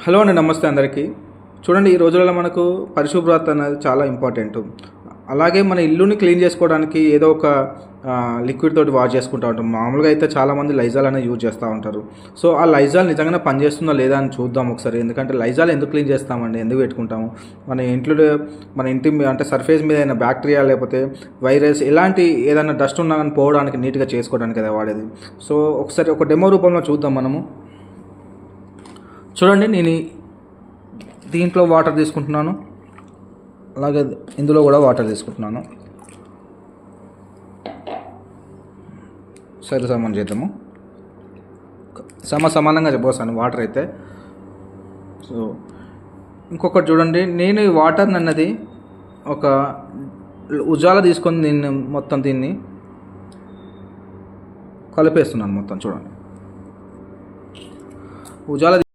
Hello అండి, నమస్తే అందరికీ. చూడండి, ఈ రోజులలో మనకు పరిశుభ్రత అనేది చాలా ఇంపార్టెంట్. అలాగే మన ఇల్లుని క్లీన్ చేసుకోవడానికి ఏదో ఒక లిక్విడ్ తోటి వాష్ చేసుకుంటూ ఉంటాం. మామూలుగా అయితే చాలామంది లైజాల్ అనేది యూజ్ చేస్తూ ఉంటారు. సో ఆ లైజాల్ నిజంగానే పనిచేస్తుందా లేదా అని చూద్దాం ఒకసారి. ఎందుకంటే లైజాల్ ఎందుకు క్లీన్ చేస్తామండి, ఎందుకు పెట్టుకుంటాము? మన ఇంట్లో మన ఇంటి అంటే సర్ఫేస్ మీద అయినా బ్యాక్టీరియా లేకపోతే వైరస్ ఎలాంటి ఏదైనా డస్ట్ ఉన్నా కానీ పోవడానికి నీట్గా చేసుకోవడానికి కదా వాడేది. సో ఒకసారి ఒక డెమో రూపంలో చూద్దాం మనము. చూడండి, నేను దీంట్లో వాటర్ తీసుకుంటున్నాను, అలాగే ఇందులో కూడా వాటర్ తీసుకుంటున్నాను. సమానం చేద్దాము. సమానంగా చెప్పొస్తాను వాటర్ అయితే. సో ఇంకొకటి చూడండి, నేను ఈ వాటర్ అన్నది ఒక ఉజాల తీసుకొని దీన్ని కలిపేస్తున్నాను మొత్తం. చూడండి, ఉజాల